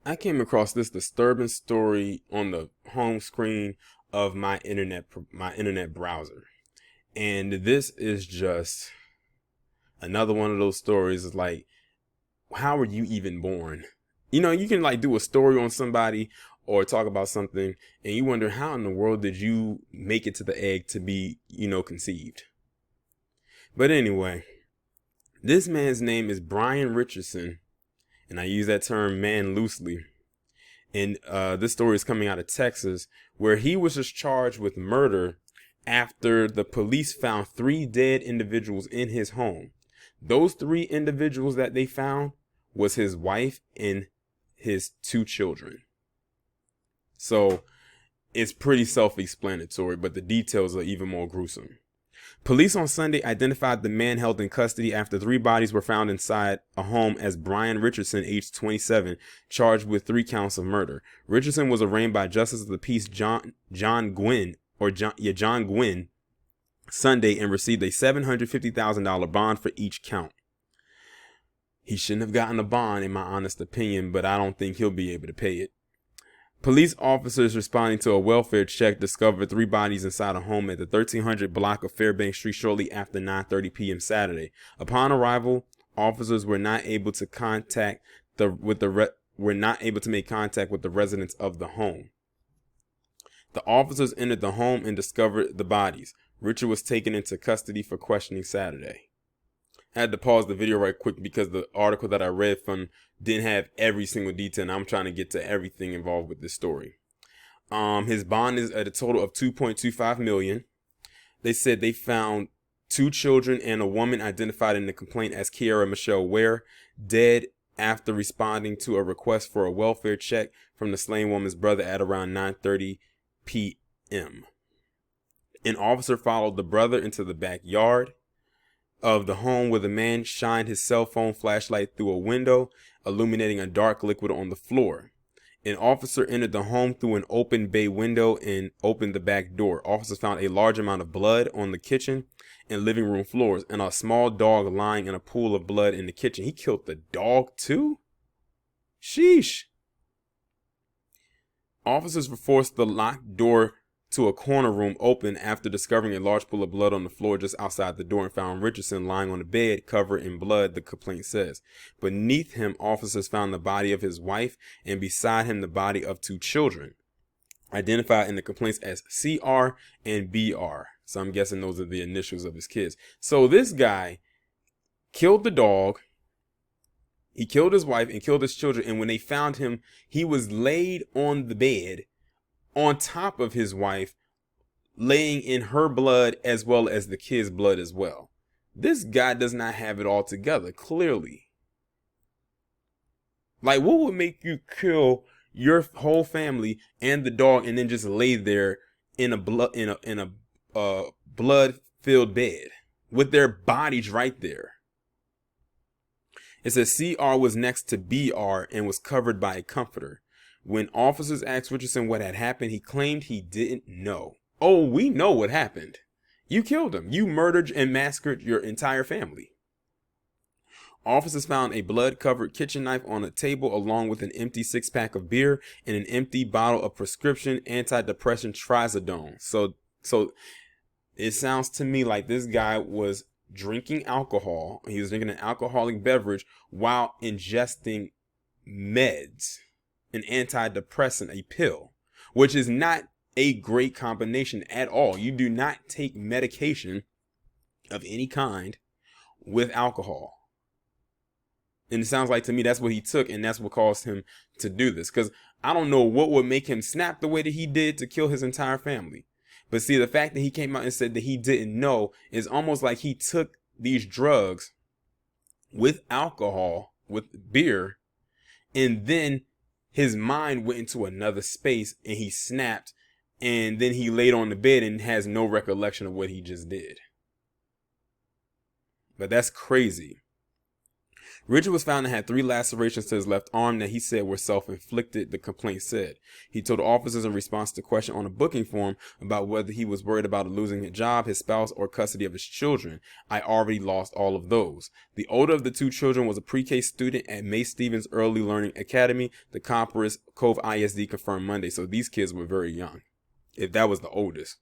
I came across this disturbing story on the home screen of my internet browser. And this is just another one of those stories. Is like, how were you even born? You can like do a story on somebody or talk about something and you wonder how in the world did you make it to the egg to be, conceived. But anyway, this man's name is Bryan Richardson, and I use that term man loosely. And this story is coming out of Texas, where he was just charged with murder after the police found three dead individuals in his home. Those three individuals that they found was his wife and his two children. So it's pretty self-explanatory, but the details are even more gruesome. Police on Sunday identified the man held in custody after three bodies were found inside a home as Bryan Richardson, aged 27, charged with 3 counts of murder. Richardson was arraigned by Justice of the Peace John Gwynn Sunday and received a $750,000 bond for each count. He shouldn't have gotten a bond, in my honest opinion, but I don't think he'll be able to pay it. Police officers responding to a welfare check discovered three bodies inside a home at the 1300 block of Fairbanks Street shortly after 9:30 p.m. Saturday. Upon arrival, officers were not able to make contact with the residents of the home. The officers entered the home and discovered the bodies. Richard was taken into custody for questioning Saturday. I had to pause the video right quick because the article that I read from didn't have every single detail, and I'm trying to get to everything involved with this story. His bond is at a total of $2.25 million. They said they found two children and a woman identified in the complaint as Kiara Michelle Ware, dead after responding to a request for a welfare check from the slain woman's brother at around 9:30 p.m. An officer followed the brother into the backyard of the home where the man shined his cell phone flashlight through a window, illuminating a dark liquid on the floor. An officer entered the home through an open bay window and opened the back door. Officers found a large amount of blood on the kitchen and living room floors and a small dog lying in a pool of blood in the kitchen. He killed the dog too? Sheesh. Officers forced the locked door to a corner room open after discovering a large pool of blood on the floor just outside the door and found Richardson lying on the bed covered in blood, the complaint says. Beneath him, officers found the body of his wife and beside him the body of two children, identified in the complaints as CR and BR. So I'm guessing those are the initials of his kids. So this guy killed the dog, he killed his wife and killed his children, and when they found him, he was laid on the bed on top of his wife, laying in her blood as well as the kid's blood as well. This guy does not have it all together, clearly. Like, what would make you kill your whole family and the dog and then just lay there in a blood-filled bed with their bodies right there? It says CR was next to BR and was covered by a comforter. When officers asked Richardson what had happened, he claimed he didn't know. Oh, we know what happened. You killed him. You murdered and massacred your entire family. Officers found a blood-covered kitchen knife on a table along with an empty 6-pack of beer and an empty bottle of prescription antidepressant trazodone. So it sounds to me like this guy was drinking alcohol. He was drinking an alcoholic beverage while ingesting meds. An antidepressant, a pill, which is not a great combination at all. You do not take medication of any kind with alcohol. And it sounds like to me that's what he took, and that's what caused him to do this. Because I don't know what would make him snap the way that he did to kill his entire family. But see, the fact that he came out and said that he didn't know is almost like he took these drugs with alcohol, with beer, and then his mind went into another space and he snapped, and then he laid on the bed and has no recollection of what he just did. But that's crazy. Richard was found to have 3 lacerations to his left arm that he said were self-inflicted, the complaint said. He told officers in response to a question on a booking form about whether he was worried about losing his job, his spouse, or custody of his children. "I already lost all of those." The older of the 2 children was a pre-K student at May Stevens Early Learning Academy, the Copperas Cove ISD confirmed Monday. So these kids were very young, if that was the oldest.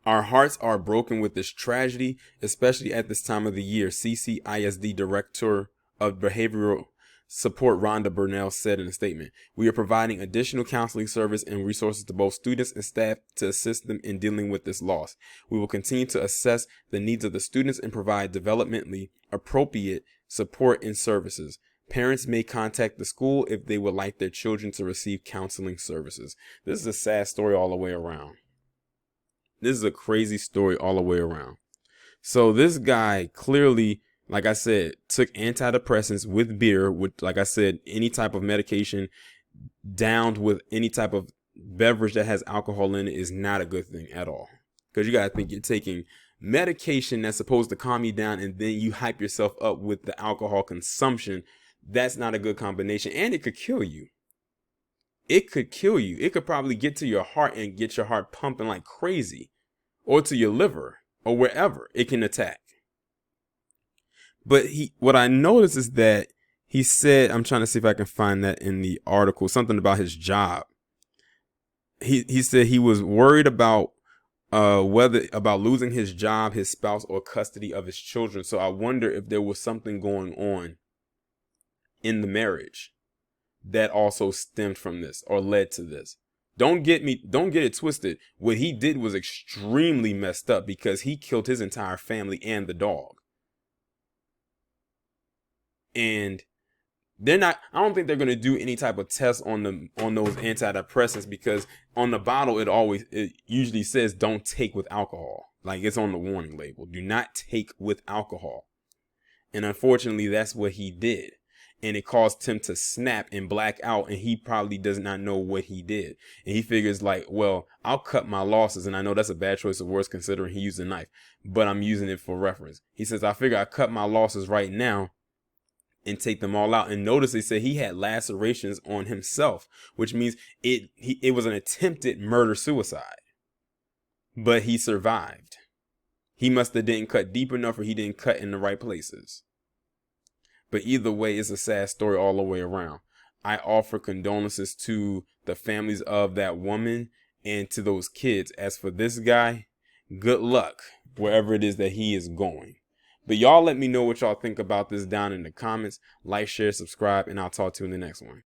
"Our hearts are broken with this tragedy, especially at this time of the year," CCISD Director of Behavioral Support Rhonda Burnell said in a statement. "We are providing additional counseling service and resources to both students and staff to assist them in dealing with this loss. We will continue to assess the needs of the students and provide developmentally appropriate support and services. Parents may contact the school if they would like their children to receive counseling services." This is a sad story all the way around. This is a crazy story all the way around. So this guy clearly, like I said, took antidepressants with beer, with, like I said, any type of medication downed with any type of beverage that has alcohol in it is not a good thing at all. Because you got to think you're taking medication that's supposed to calm you down and then you hype yourself up with the alcohol consumption. That's not a good combination, and it could kill you. It could kill you. It could probably get to your heart and get your heart pumping like crazy, or to your liver, or wherever it can attack. But what I noticed is that he said, I'm trying to see if I can find that in the article, something about his job. He said he was worried about about losing his job, his spouse, or custody of his children. So I wonder if there was something going on in the marriage that also stemmed from this or led to this. Don't get it twisted. What he did was extremely messed up because he killed his entire family and the dog. And I don't think they're going to do any type of test on those antidepressants, because on the bottle it usually says don't take with alcohol. Like, it's on the warning label. Do not take with alcohol. And unfortunately, that's what he did. And it caused him to snap and black out, and he probably does not know what he did. And he figures like, well, I'll cut my losses. And I know that's a bad choice of words considering he used a knife, but I'm using it for reference. He says, I figure I cut my losses right now and take them all out. And notice they said he had lacerations on himself, which means it was an attempted murder-suicide, but he survived. He must have didn't cut deep enough, or he didn't cut in the right places. But either way, it's a sad story all the way around. I offer condolences to the families of that woman and to those kids. As for this guy, good luck wherever it is that he is going. But y'all let me know what y'all think about this down in the comments. Like, share, subscribe, and I'll talk to you in the next one.